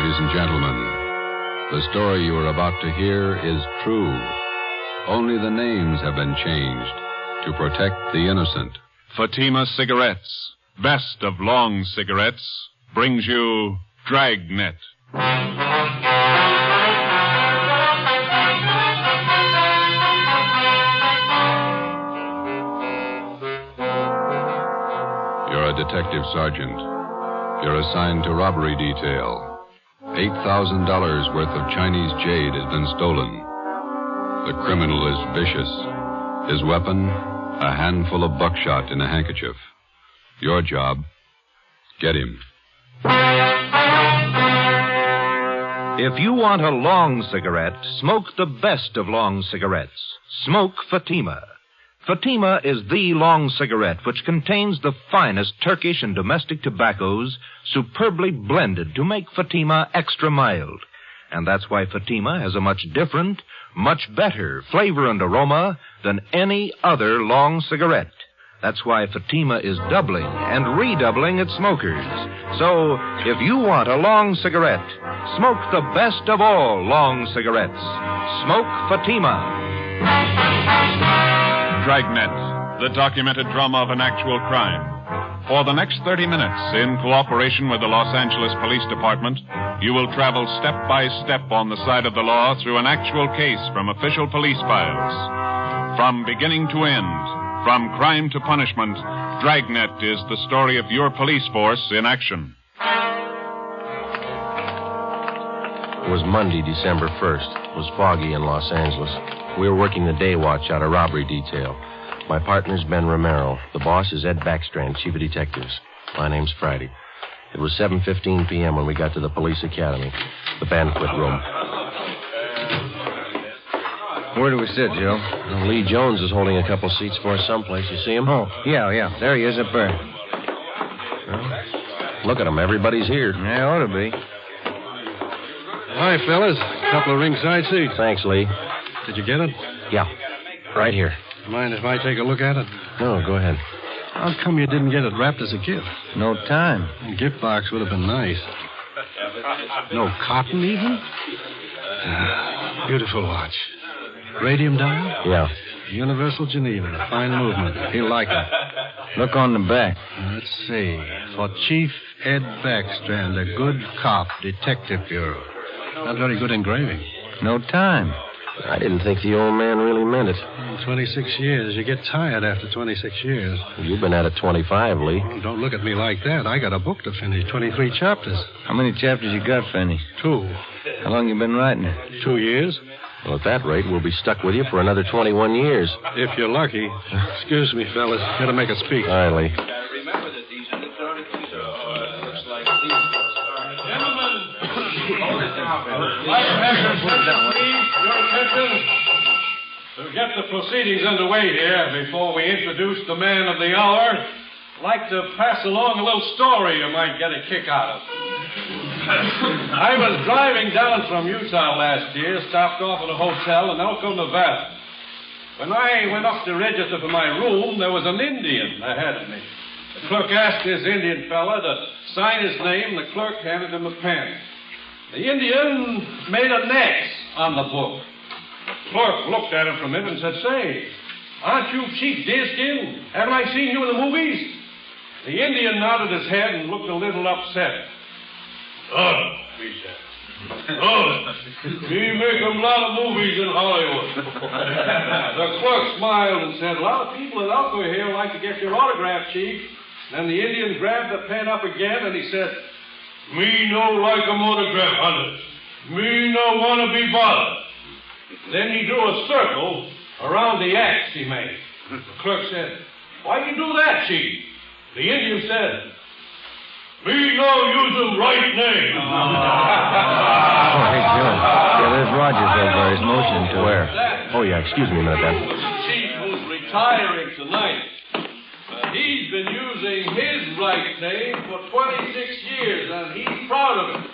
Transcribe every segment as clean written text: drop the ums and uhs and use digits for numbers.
ladies and gentlemen. The story you are about to hear is true. Only the names have been changed to protect the innocent. Fatima Cigarettes, best of long cigarettes, brings you Dragnet. You're a detective sergeant. You're assigned to robbery detail. $8,000 worth of Chinese jade has been stolen. The criminal is vicious. His weapon, a handful of buckshot in a handkerchief. Your job, get him. If you want a long cigarette, smoke the best of long cigarettes. Smoke Fatima. Fatima is the long cigarette which contains the finest Turkish and domestic tobaccos superbly blended to make Fatima extra mild. And that's why Fatima has a much different, much better flavor and aroma than any other long cigarette. That's why Fatima is doubling and redoubling its smokers. So, if you want a long cigarette, smoke the best of all long cigarettes. Smoke Fatima. Dragnet, the documented drama of an actual crime. For the next 30 minutes, in cooperation with the Los Angeles Police Department, you will travel step by step on the side of the law through an actual case from official police files. From beginning to end, from crime to punishment, Dragnet is the story of your police force in action. It was Monday, December 1st. It was foggy in Los Angeles. We were working the day watch out of robbery detail. My partner's Ben Romero. The boss is Ed Backstrand, chief of detectives. My name's Friday. It was 7:15 p.m. when we got to the police academy, the banquet room. Where do we sit, Joe? Well, Lee Jones is holding a couple seats for us someplace. You see him? Oh, yeah. There he is up there. Well, look at him. Everybody's here. Yeah, ought to be. Hi, fellas. A couple of ringside seats. Thanks, Lee. Did you get it? Yeah, right here. Mind if I take a look at it? No, go ahead. How come you didn't get it wrapped as a gift? No time. A gift box would have been nice. No cotton, even? Beautiful watch. Radium dial? Yeah. Universal Geneva. A fine movement. He'll like it. Look on the back. Let's see. For Chief Ed Backstrand, a good cop, Detective Bureau. Not very good engraving. No time. I didn't think the old man really meant it. 26 years. You get tired after 26 years. You've been at it 25, Lee. Oh, don't look at me like that. I got a book to finish. 23 chapters. How many chapters you got, Fanny? 2. How long you been writing it? 2 years. Well, at that rate, we'll be stuck with you for another 21 years. If you're lucky. Excuse me, fellas. Gotta make a speech. All right, Lee. Remember that these are looks like To get the proceedings underway here, before we introduce the man of the hour, I'd like to pass along a little story you might get a kick out of. I was driving down from Utah last year, stopped off at a hotel in Elko, Nevada. When I went up to register for my room, there was an Indian ahead of me. The clerk asked this Indian fella to sign his name, and the clerk handed him a pen. The Indian made an X on the book. The clerk looked at him for a minute and said, "Say, aren't you Chief Deerskin? Haven't I seen you in the movies?" The Indian nodded his head and looked a little upset. "Oh," he said. "Oh, we make a lot of movies in Hollywood." The clerk smiled and said, "A lot of people in Elko here like to get your autograph, Chief." Then the Indian grabbed the pen up again and he said, "Me no like a autograph hunters. Me no want to be bothered." Then he drew a circle around the X he made. The clerk said, "Why you do that, Chief?" The Indian said, "Me no use them right name." Oh, hey, Joe. Yeah, there's Rogers over there. He's motioning to Where? Oh, yeah, excuse me a minute, Ben. The chief who's retiring tonight. He's been using his right name for 26 years, and he's proud of it.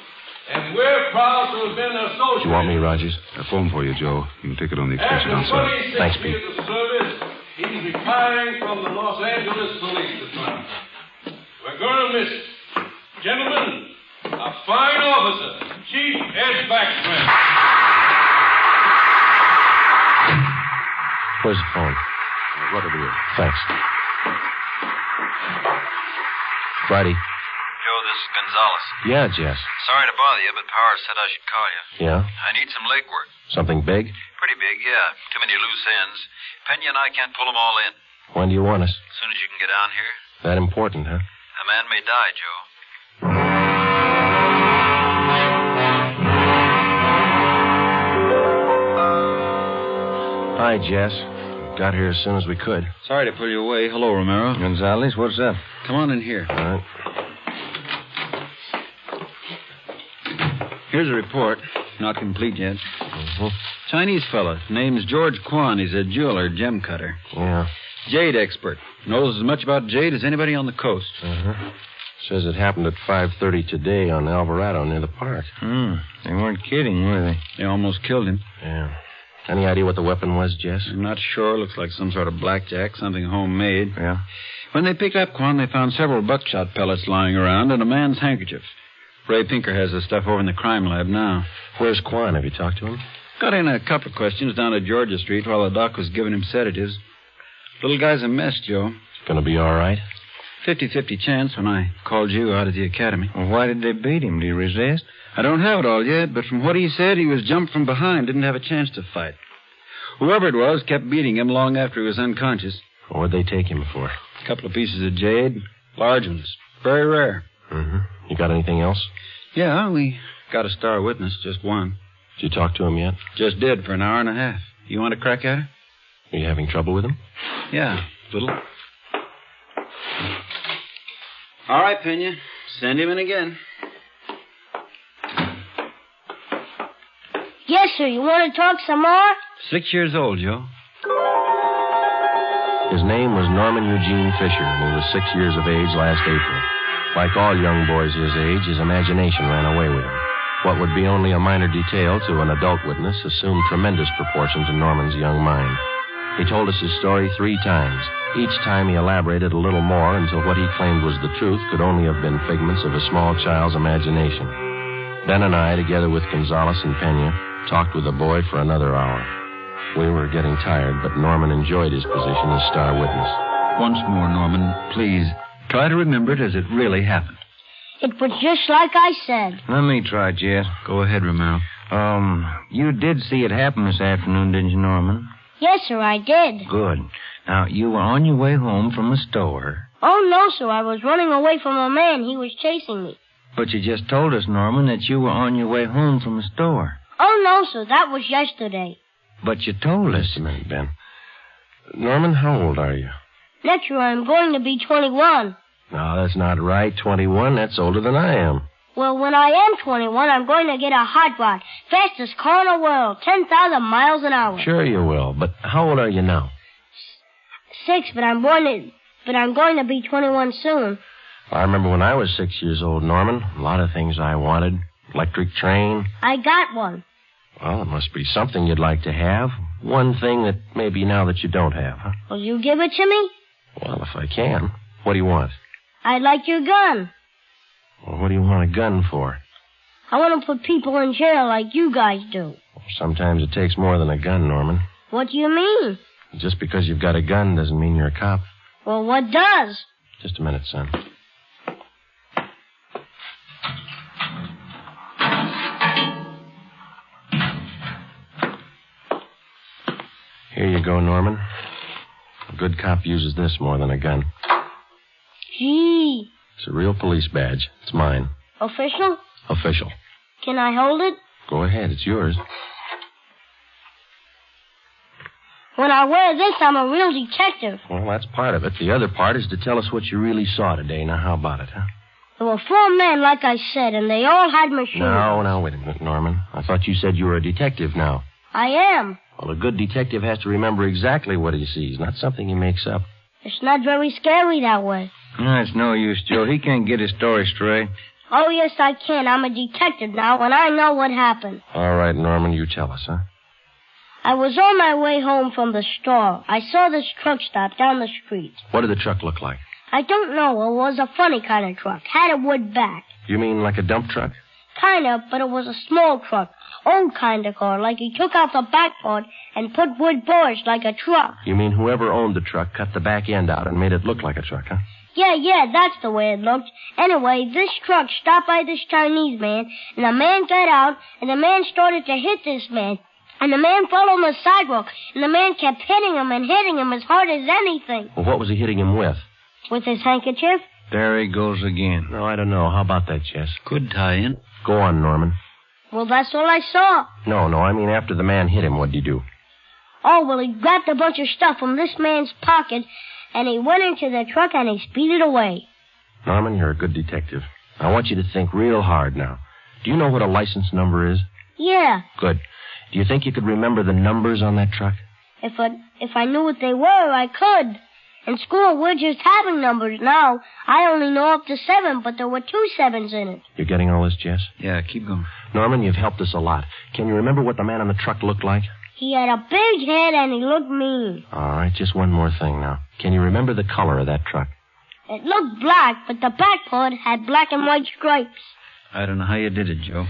And we're proud to have been associated. You want me, Rogers? A phone for you, Joe. You can take it on the extension After outside. 26 Thanks, Pete. years of service, he's retiring from the Los Angeles Police Department. We're going to miss it. Gentlemen, a fine officer, Chief Ed Backstrand. Where's the phone? Right over here. Thanks. Friday. Joe, this is Gonzalez. Yeah, Jess. Sorry to bother you, but Powers said I should call you. Yeah? I need some legwork. Something big? Pretty big, yeah. Too many loose ends. Pena and I can't pull them all in. When do you want us? As soon as you can get down here. That important, huh? A man may die, Joe. Hi, Jess. Got here as soon as we could. Sorry to pull you away. Hello, Romero. Gonzalez, what's up? Come on in here. All right. Here's a report. Not complete yet. Mm-hmm. Chinese fella. Name's George Kwan. He's a jeweler, gem cutter. Yeah. Jade expert. Knows as much about jade as anybody on the coast. Uh-huh. Says it happened at 5:30 today on Alvarado near the park. They weren't kidding, were they? They almost killed him. Yeah. Any idea what the weapon was, Jess? I'm not sure. Looks like some sort of blackjack, something homemade. Yeah. When they picked up Kwan, they found several buckshot pellets lying around and a man's handkerchief. Ray Pinker has the stuff over in the crime lab now. Where's Kwan? Have you talked to him? Got in a couple of questions down at Georgia Street while the doc was giving him sedatives. Little guy's a mess, Joe. Gonna be all right? 50-50 chance when I called you out of the academy. Well, why did they beat him? Did he resist? I don't have it all yet, but from what he said, he was jumped from behind, didn't have a chance to fight. Whoever it was kept beating him long after he was unconscious. What'd they take him for? A couple of pieces of jade, large ones, very rare. Mm-hmm. You got anything else? Yeah, we got a star witness, just one. Did you talk to him yet? Just did for an hour and a half. You want to crack at her? Are you having trouble with him? Yeah, little. All right, Pena. Send him in again. Yes, sir. You want to talk some more? 6 years old, Joe. His name was Norman Eugene Fisher, and he was 6 years of age last April. Like all young boys his age, his imagination ran away with him. What would be only a minor detail to an adult witness assumed tremendous proportions in Norman's young mind. He told us his story 3 times. Each time he elaborated a little more until what he claimed was the truth could only have been figments of a small child's imagination. Ben and I, together with Gonzalez and Pena, talked with the boy for another hour. We were getting tired, but Norman enjoyed his position as star witness. Once more, Norman, please, try to remember it as it really happened. It was just like I said. Let me try, Jess. Go ahead, Romero. You did see it happen this afternoon, didn't you, Norman? Yes, sir, I did. Good. Now, you were on your way home from the store. Oh, no, sir. I was running away from a man. He was chasing me. But you just told us, Norman, that you were on your way home from the store. Oh, no, sir. That was yesterday. But you told us. Just a minute, Ben. Norman, how old are you? Next year I'm going to be 21. No, that's not right. 21, that's older than I am. Well, when I am 21, I'm going to get a hot rod. Fastest car in the world. 10,000 miles an hour. Sure you will, but how old are you now? 6, but I'm going to be 21 soon. I remember when I was 6 years old, Norman. A lot of things I wanted. Electric train. I got one. Well, it must be something you'd like to have. One thing that maybe now that you don't have, huh? Will you give it to me? Well, if I can. What do you want? I'd like your gun. Well, what do you want a gun for? I want to put people in jail like you guys do. Sometimes it takes more than a gun, Norman. What do you mean? Just because you've got a gun doesn't mean you're a cop. Well, what does? Just a minute, son. Here you go, Norman. A good cop uses this more than a gun. Gee. It's a real police badge. It's mine. Official? Official. Can I hold it? Go ahead. It's yours. When I wear this, I'm a real detective. Well, that's part of it. The other part is to tell us what you really saw today. Now, how about it, huh? There were 4 men, like I said, and they all had machine guns. Now, wait a minute, Norman. I thought you said you were a detective now. I am. Well, a good detective has to remember exactly what he sees, not something he makes up. It's not very scary that way. It's no use, Joe. He can't get his story straight. Oh, yes, I can. I'm a detective now, and I know what happened. All right, Norman, you tell us, huh? I was on my way home from the store. I saw this truck stop down the street. What did the truck look like? I don't know. It was a funny kind of truck. Had a wood back. You mean like a dump truck? Kinda, but it was a small truck. Old kind of car, like he took out the back part and put wood boards like a truck. You mean whoever owned the truck cut the back end out and made it look like a truck, huh? Yeah, that's the way it looked. Anyway, this truck stopped by this Chinese man, and the man got out, and the man started to hit this man. And the man fell on the sidewalk, and the man kept hitting him and hitting him as hard as anything. Well, what was he hitting him with? With his handkerchief? There he goes again. No, I don't know. How about that, Jess? Could tie in. Go on, Norman. Well, that's all I saw. No, I mean after the man hit him, what'd you do? Oh, well, he grabbed a bunch of stuff from this man's pocket, and he went into the truck and he speeded away. Norman, you're a good detective. I want you to think real hard now. Do you know what a license number is? Yeah. Good. Do you think you could remember the numbers on that truck? If I knew what they were, I could. In school, we're just having numbers now. I only know up to 7, but there were 2 7s in it. You're getting all this, Jess? Yeah, keep going. Norman, you've helped us a lot. Can you remember what the man on the truck looked like? He had a big head and he looked mean. All right, just one more thing now. Can you remember the color of that truck? It looked black, but the back part had black and white stripes. I don't know how you did it, Joe.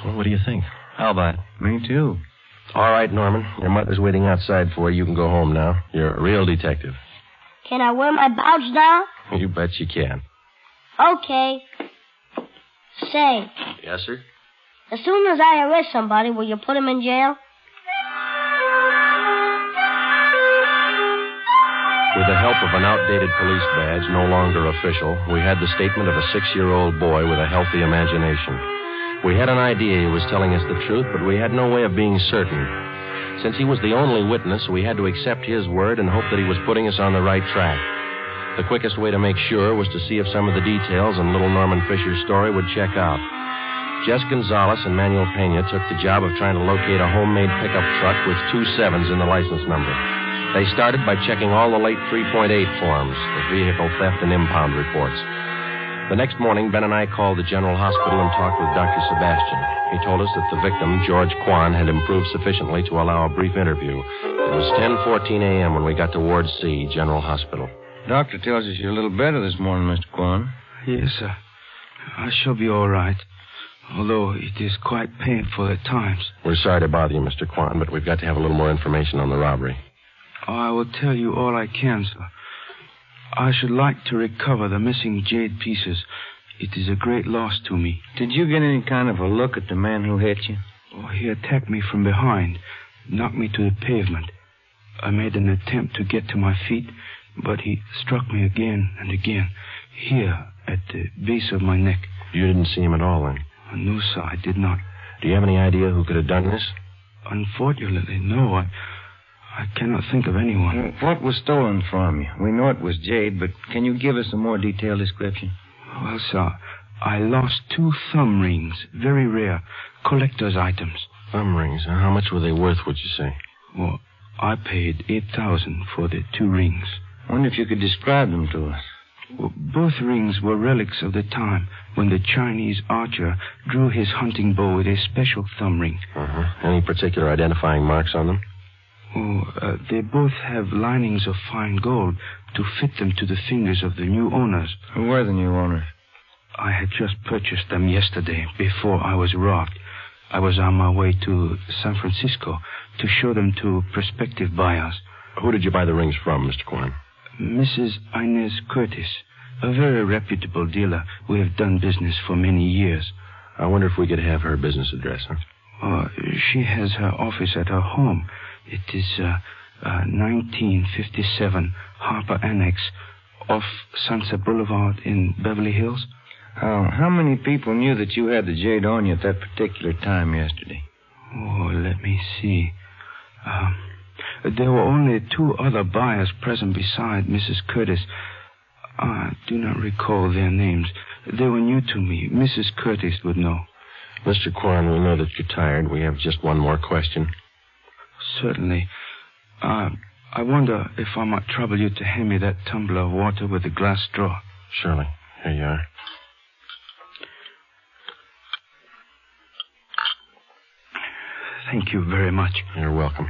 Well, what do you think? How about it? Me too. All right, Norman. Your mother's waiting outside for you. You can go home now. You're a real detective. Can I wear my badge now? You bet you can. Okay. Say. Yes, sir? As soon as I arrest somebody, will you put him in jail? With the help of an outdated police badge, no longer official, we had the statement of a 6-year-old boy with a healthy imagination. We had an idea he was telling us the truth, but we had no way of being certain. Since he was the only witness, we had to accept his word and hope that he was putting us on the right track. The quickest way to make sure was to see if some of the details in little Norman Fisher's story would check out. Jess Gonzalez and Manuel Pena took the job of trying to locate a homemade pickup truck with 2 7s in the license number. They started by checking all the late 3.8 forms, the vehicle theft and impound reports. The next morning, Ben and I called the General Hospital and talked with Dr. Sebastian. He told us that the victim, George Kwan, had improved sufficiently to allow a brief interview. It was 10:14 a.m. when we got to Ward C, General Hospital. Doctor tells us you're a little better this morning, Mr. Kwan. Yes, sir. I shall be all right, although it is quite painful at times. We're sorry to bother you, Mr. Kwan, but we've got to have a little more information on the robbery. Oh, I will tell you all I can, sir. I should like to recover the missing jade pieces. It is a great loss to me. Did you get any kind of a look at the man who hit you? Oh, he attacked me from behind, knocked me to the pavement. I made an attempt to get to my feet, but he struck me again and again, here at the base of my neck. You didn't see him at all, then? No, sir, I did not. Do you have any idea who could have done this? Unfortunately, no. I cannot think of anyone. What was stolen from you? We know it was jade, but can you give us a more detailed description? Well, sir, I lost 2 thumb rings, very rare, collector's items. Thumb rings? How much were they worth, would you say? Well, I paid $8,000 for the 2 rings. I wonder if you could describe them to us. Well, both rings were relics of the time when the Chinese archer drew his hunting bow with a special thumb ring. Any particular identifying marks on them? Oh, they both have linings of fine gold to fit them to the fingers of the new owners. Who were the new owners? I had just purchased them yesterday, before I was robbed. I was on my way to San Francisco to show them to prospective buyers. Who did you buy the rings from, Mr. Kwan? Mrs. Inez Curtis, a very reputable dealer. We have done business for many years. I wonder if we could have her business address, huh? She has her office at her home. It is 1957 Harper Annex off Sunset Boulevard in Beverly Hills. How many people knew that you had the jade on you at that particular time yesterday? Oh, let me see. There were only 2 other buyers present beside Mrs. Curtis. I do not recall their names. They were new to me. Mrs. Curtis would know. Mr. Kwan, we know that you're tired. We have just one more question. Certainly. I wonder if I might trouble you to hand me that tumbler of water with the glass straw. Surely. Here you are. Thank you very much. You're welcome.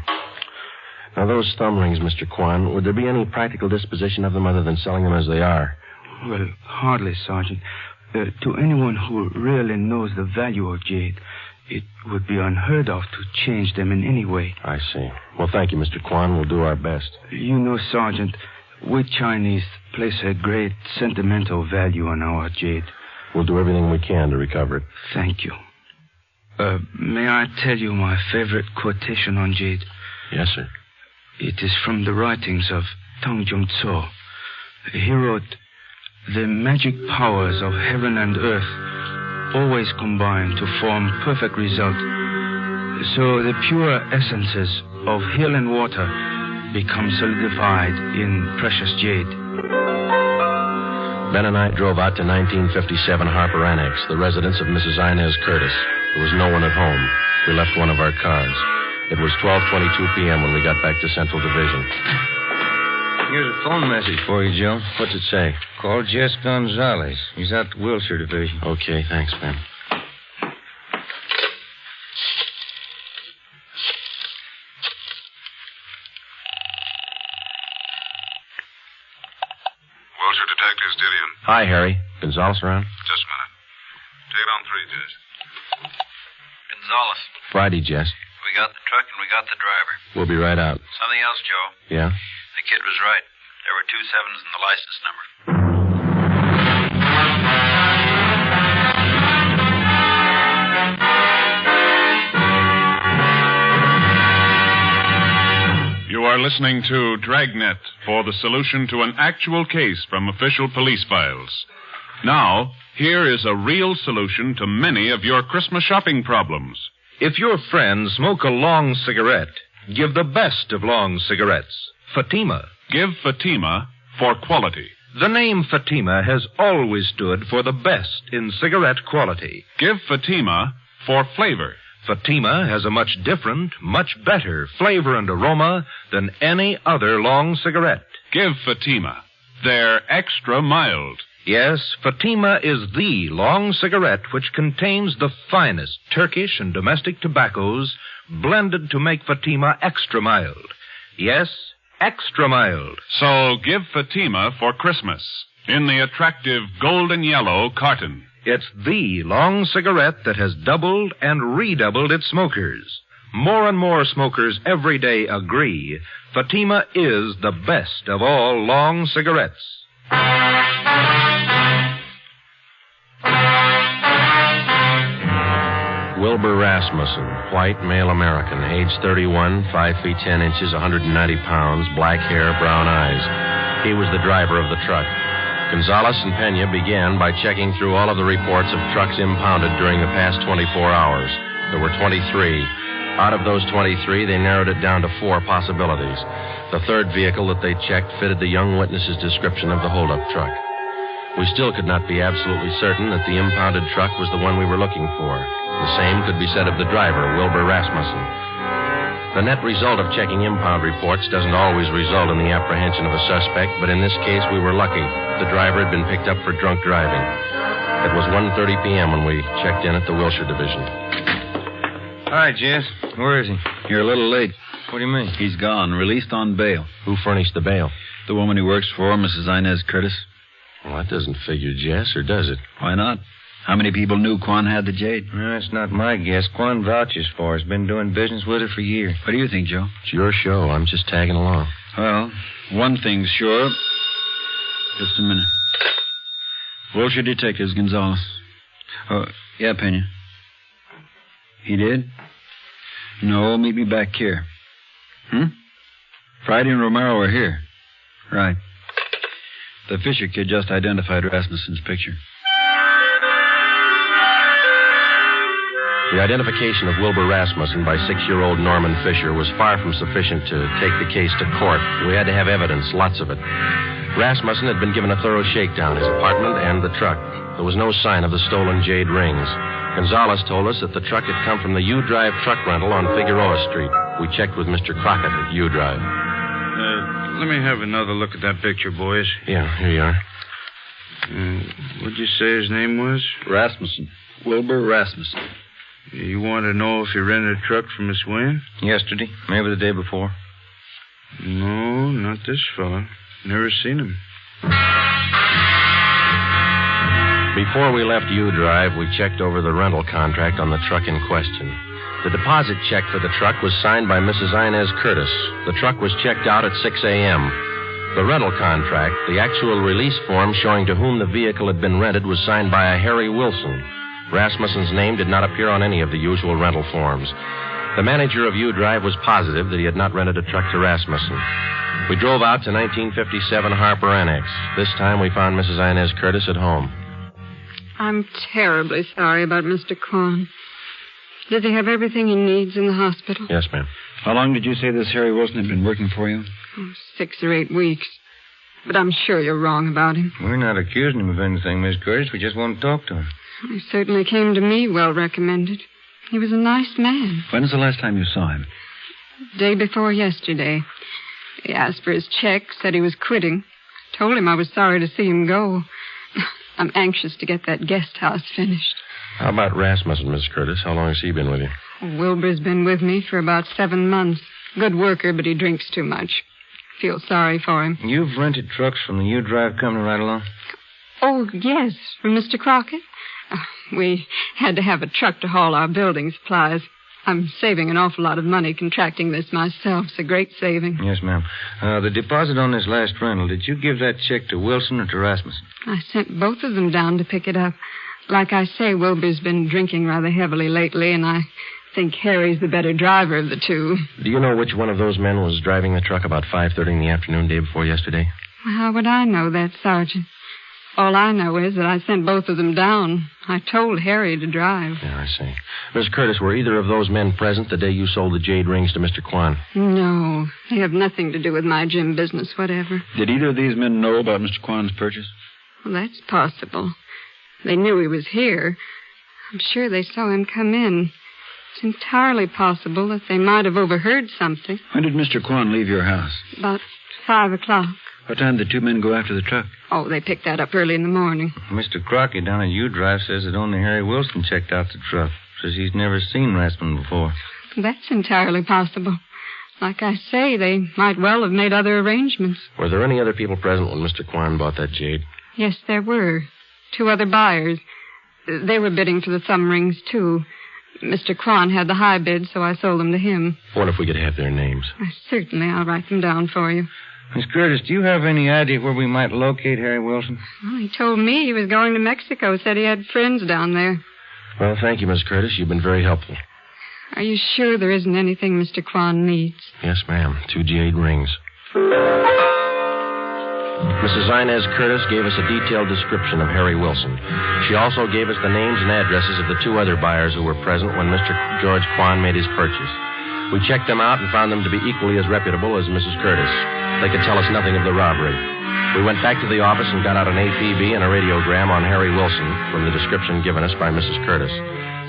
Now, those thumb rings, Mr. Kwan, would there be any practical disposition of them other than selling them as they are? Well, hardly, Sergeant. To anyone who really knows the value of jade, it would be unheard of to change them in any way. I see. Well, thank you, Mr. Kwan. We'll do our best. You know, Sergeant, we Chinese place a great sentimental value on our jade. We'll do everything we can to recover it. Thank you. May I tell you my favorite quotation on jade? Yes, sir. It is from the writings of Tong Jung Tso. He wrote, "The magic powers of heaven and earth always combine to form perfect result. So the pure essences of hill and water become solidified in precious jade." Ben and I drove out to 1957 Harper Annex, the residence of Mrs. Inez Curtis. There was no one at home. We left one of our cars. It was 12:22 p.m. when we got back to Central Division. Here's a phone message for you, Joe. What's it say? Call Jess Gonzalez. He's out the Wilshire Division. Okay, thanks, Ben. Wilshire Detectives, Dillian. Hi, Harry. Gonzalez around? Just a minute. Take it on 3, Jess. Gonzalez. Friday, Jess. We got the truck and we got the driver. We'll be right out. Something else, Joe. Yeah? The kid was right. There were 2 7s in the license number. You are listening to Dragnet for the solution to an actual case from official police files. Now, here is a real solution to many of your Christmas shopping problems. If your friends smoke a long cigarette, give the best of long cigarettes, Fatima. Give Fatima for quality. The name Fatima has always stood for the best in cigarette quality. Give Fatima for flavor. Fatima has a much different, much better flavor and aroma than any other long cigarette. Give Fatima. They're extra mild. Yes, Fatima is the long cigarette which contains the finest Turkish and domestic tobaccos blended to make Fatima extra mild. Yes, extra mild. So give Fatima for Christmas in the attractive golden yellow carton. It's the long cigarette that has doubled and redoubled its smokers. More and more smokers every day agree Fatima is the best of all long cigarettes. Wilbur Rasmussen, white, male American, age 31, 5 feet 10 inches, 190 pounds, black hair, brown eyes. He was the driver of the truck. Gonzalez and Pena began by checking through all of the reports of trucks impounded during the past 24 hours. There were 23. Out of those 23, they narrowed it down to 4 possibilities. The third vehicle that they checked fitted the young witness's description of the holdup truck. We still could not be absolutely certain that the impounded truck was the one we were looking for. The same could be said of the driver, Wilbur Rasmussen. The net result of checking impound reports doesn't always result in the apprehension of a suspect, but in this case we were lucky. The driver had been picked up for drunk driving. It was 1:30 p.m. when we checked in at the Wilshire Division. Hi, Jess. Where is he? You're a little late. What do you mean? He's gone, released on bail. Who furnished the bail? The woman he works for, Mrs. Inez Curtis. Well, that doesn't figure, Jess, or does it? Why not? How many people knew Quan had the jade? That's not my guess. Quan vouches for her. He's been doing business with her for years. What do you think, Joe? It's your show. I'm just tagging along. Well, one thing's sure. Just a minute. Wilshire Detectives, Gonzalez. Oh, yeah, Pena. He did? No, meet me back here. Friday and Romero are here. Right. The Fisher kid just identified Rasmussen's picture. The identification of Wilbur Rasmussen by 6-year-old Norman Fisher was far from sufficient to take the case to court. We had to have evidence, lots of it. Rasmussen had been given a thorough shakedown, his apartment and the truck. There was no sign of the stolen jade rings. Gonzalez told us that the truck had come from the U-Drive truck rental on Figueroa Street. We checked with Mr. Crockett at U-Drive. Let me have another look at that picture, boys. Yeah, here you are. What'd you say his name was? Rasmussen. Wilbur Rasmussen. You want to know if he rented a truck from Miss Wynn? Yesterday. Maybe the day before. No, not this fella. Never seen him. Before we left U-Drive, we checked over the rental contract on the truck in question. The deposit check for the truck was signed by Mrs. Inez Curtis. The truck was checked out at 6 a.m. The rental contract, the actual release form showing to whom the vehicle had been rented, was signed by a Harry Wilson. Rasmussen's name did not appear on any of the usual rental forms. The manager of U-Drive was positive that he had not rented a truck to Rasmussen. We drove out to 1957 Harper Annex. This time we found Mrs. Inez Curtis at home. I'm terribly sorry about Mr. Kwan. Does he have everything he needs in the hospital? Yes, ma'am. How long did you say this Harry Wilson had been working for you? 6 or 8 weeks. But I'm sure you're wrong about him. We're not accusing him of anything, Miss Curtis. We just want to talk to him. He certainly came to me well recommended. He was a nice man. When was the last time you saw him? Day before yesterday. He asked for his check, said he was quitting. Told him I was sorry to see him go. I'm anxious to get that guest house finished. How about Rasmussen, Miss Curtis? How long has he been with you? Wilbur's been with me for about 7 months. Good worker, but he drinks too much. Feel sorry for him. You've rented trucks from the U-Drive company right along? Oh, yes, from Mr. Crockett. We had to have a truck to haul our building supplies. I'm saving an awful lot of money contracting this myself. It's a great saving. Yes, ma'am. The deposit on this last rental, did you give that check to Wilson or to Rasmussen? I sent both of them down to pick it up. Like I say, Wilbur's been drinking rather heavily lately, and I think Harry's the better driver of the two. Do you know which one of those men was driving the truck about 5:30 in the afternoon day before yesterday? Well, how would I know that, Sergeant? All I know is that I sent both of them down. I told Harry to drive. Yeah, I see. Miss Curtis, were either of those men present the day you sold the jade rings to Mr. Kwan? No. They have nothing to do with my gym business whatever. Did either of these men know about Mr. Kwan's purchase? Well, that's possible. They knew he was here. I'm sure they saw him come in. It's entirely possible that they might have overheard something. When did Mr. Kwan leave your house? About 5 o'clock. What time did the two men go after the truck? Oh, they picked that up early in the morning. Mr. Crockett down at U-Drive says that only Harry Wilson checked out the truck. Says he's never seen Rasmussen before. That's entirely possible. Like I say, they might well have made other arrangements. Were there any other people present when Mr. Kwan bought that jade? Yes, there were. 2 other buyers. They were bidding for the thumb rings, too. Mr. Kwan had the high bid, so I sold them to him. What if we could have their names? Certainly, I'll write them down for you. Miss Curtis, do you have any idea where we might locate Harry Wilson? Well, he told me he was going to Mexico, said he had friends down there. Well, thank you, Miss Curtis. You've been very helpful. Are you sure there isn't anything Mr. Kwan needs? Yes, ma'am. 2 jade rings. Mrs. Inez Curtis gave us a detailed description of Harry Wilson. She also gave us the names and addresses of the 2 other buyers who were present when Mr. George Kwan made his purchase. We checked them out and found them to be equally as reputable as Mrs. Curtis. They could tell us nothing of the robbery. We went back to the office and got out an APB and a radiogram on Harry Wilson from the description given us by Mrs. Curtis.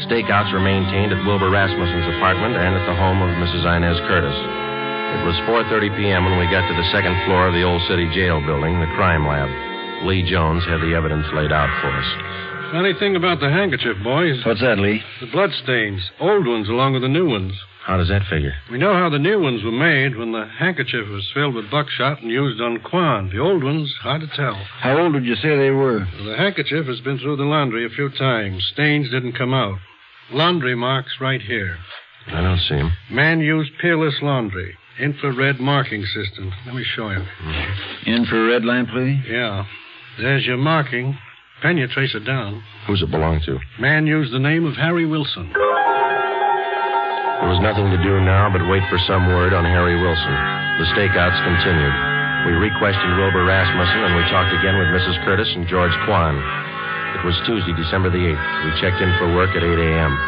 Stakeouts were maintained at Wilbur Rasmussen's apartment and at the home of Mrs. Inez Curtis. It was 4:30 p.m. when we got to the 2nd floor of the Old City Jail building, the crime lab. Lee Jones had the evidence laid out for us. Funny thing about the handkerchief, boys. What's that, Lee? The blood stains. Old ones along with the new ones. How does that figure? We know how the new ones were made when the handkerchief was filled with buckshot and used on Kwan. The old ones, hard to tell. How old did you say they were? The handkerchief has been through the laundry a few times. Stains didn't come out. Laundry marks right here. I don't see them. Man used Peerless Laundry. Infrared marking system. Let me show you. Infrared lamp, Lee? Yeah. There's your marking. Can you trace it down? Who's it belong to? Man used the name of Harry Wilson. There was nothing to do now but wait for some word on Harry Wilson. The stakeouts continued. We re-questioned Wilbur Rasmussen, and we talked again with Mrs. Curtis and George Kwan. It was Tuesday, December the 8th. We checked in for work at 8 a.m.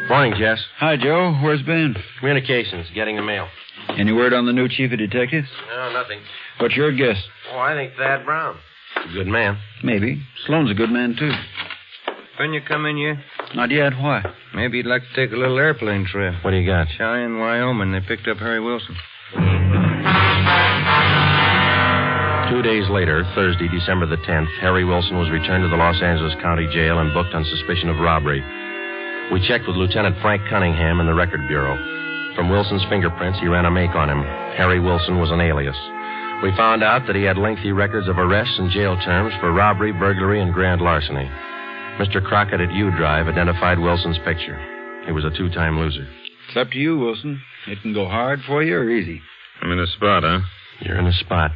Morning, Jess. Hi, Joe. Where's Ben? Communications, getting the mail. Any word on the new chief of detectives? No, nothing. What's your guess? Oh, I think Thad Brown. A good man. Maybe. Sloan's a good man, too. When you come in here? Not yet. Why? Maybe you'd like to take a little airplane trip. What do you got? Cheyenne, Wyoming. They picked up Harry Wilson. 2 days later, Thursday, December the 10th, Harry Wilson was returned to the Los Angeles County Jail and booked on suspicion of robbery. We checked with Lieutenant Frank Cunningham in the Record Bureau. From Wilson's fingerprints, he ran a make on him. Harry Wilson was an alias. We found out that he had lengthy records of arrests and jail terms for robbery, burglary, and grand larceny. Mr. Crockett at U Drive identified Wilson's picture. He was a 2-time loser. It's up to you, Wilson. It can go hard for you or easy. I'm in a spot, huh? You're in a spot.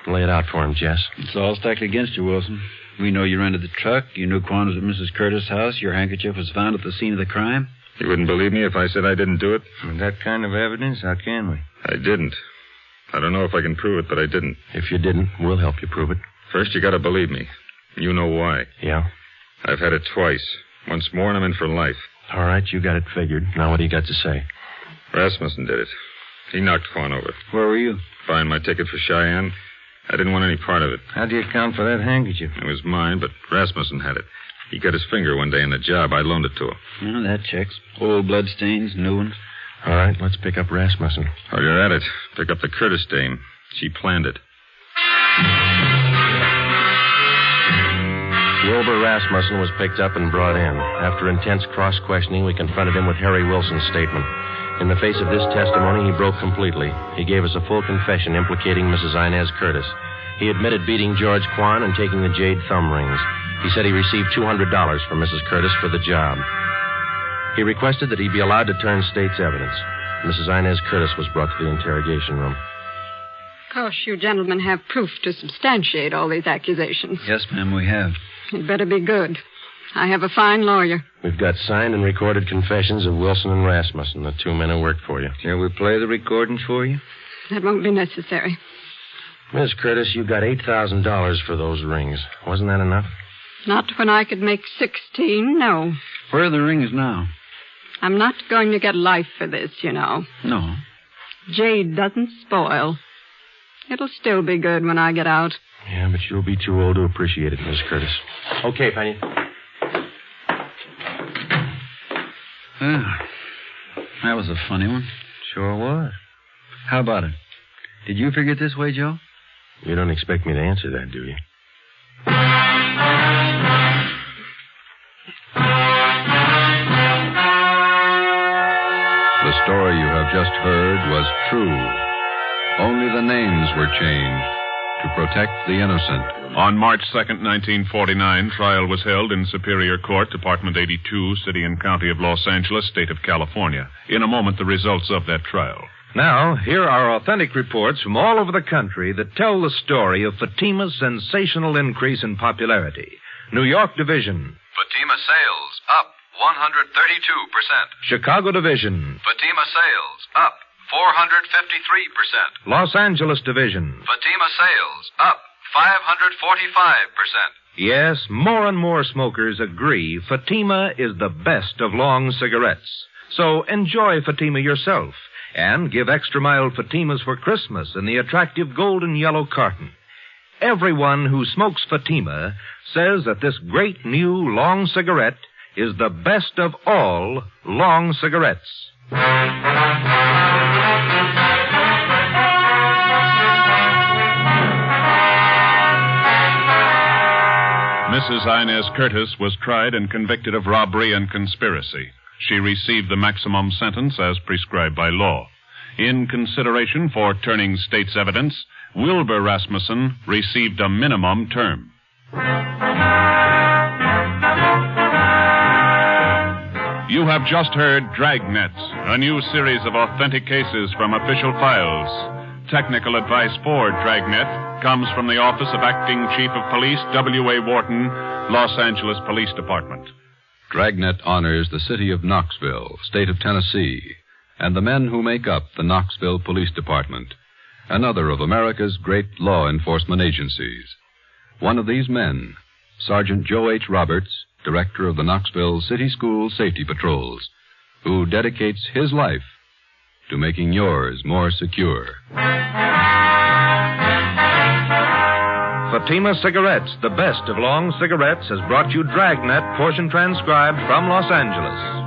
Lay it out for him, Jess. It's all stacked against you, Wilson. We know you rented the truck. You knew Quan was at Mrs. Curtis' house. Your handkerchief was found at the scene of the crime. You wouldn't believe me if I said I didn't do it? With that kind of evidence, how can we? I didn't. I don't know if I can prove it, but I didn't. If you didn't, we'll help you prove it. First, you gotta believe me. You know why. Yeah? I've had it twice. Once more, and I'm in for life. All right, you got it figured. Now what do you got to say? Rasmussen did it. He knocked Quan over. Where were you? Buying my ticket for Cheyenne. I didn't want any part of it. How do you account for that handkerchief? It was mine, but Rasmussen had it. He cut his finger one day in the job. I loaned it to him. Oh, that checks. Old blood stains, new ones. All right, let's pick up Rasmussen. While you're at it, pick up the Curtis dame. She planned it. Wilbur Rasmussen was picked up and brought in. After intense cross-questioning, we confronted him with Harry Wilson's statement. In the face of this testimony, he broke completely. He gave us a full confession implicating Mrs. Inez Curtis. He admitted beating George Quan and taking the jade thumb rings. He said he received $200 from Mrs. Curtis for the job. He requested that he be allowed to turn state's evidence. Mrs. Inez Curtis was brought to the interrogation room. Of course, you gentlemen have proof to substantiate all these accusations. Yes, ma'am, we have. It better be good. I have a fine lawyer. We've got signed and recorded confessions of Wilson and Rasmussen, the 2 men who worked for you. Shall we play the recordings for you? That won't be necessary. Miss Curtis, you got $8,000 for those rings. Wasn't that enough? Not when I could make 16, no. Where are the rings now? I'm not going to get life for this, you know. No. Jade doesn't spoil. It'll still be good when I get out. Yeah, but you'll be too old to appreciate it, Miss Curtis. Okay, Penny. That was a funny one. Sure was. How about it? Did you figure it this way, Joe? You don't expect me to answer that, do you? The story you have just heard was true. Only the names were changed to protect the innocent. On March 2nd, 1949, trial was held in Superior Court, Department 82, City and County of Los Angeles, State of California. In a moment, the results of that trial. Now, here are authentic reports from all over the country that tell the story of Fatima's sensational increase in popularity. New York Division. Fatima sales up 132%. Chicago Division. Fatima sales up 453%. Los Angeles Division. Fatima sales up 545%. Yes, more and more smokers agree Fatima is the best of long cigarettes. So enjoy Fatima yourself and give extra mild Fatimas for Christmas in the attractive golden yellow carton. Everyone who smokes Fatima says that this great new long cigarette is the best of all long cigarettes. Mrs. Inez Curtis was tried and convicted of robbery and conspiracy. She received the maximum sentence as prescribed by law. In consideration for turning state's evidence, Wilbur Rasmussen received a minimum term. You have just heard Dragnet, a new series of authentic cases from official files. Technical advice for Dragnet comes from the Office of Acting Chief of Police, W.A. Wharton, Los Angeles Police Department. Dragnet honors the city of Knoxville, state of Tennessee, and the men who make up the Knoxville Police Department, another of America's great law enforcement agencies. One of these men, Sergeant Joe H. Roberts, director of the Knoxville City School Safety Patrols, who dedicates his life to making yours more secure. Fatima Cigarettes, the best of long cigarettes, has brought you Dragnet, portion transcribed from Los Angeles.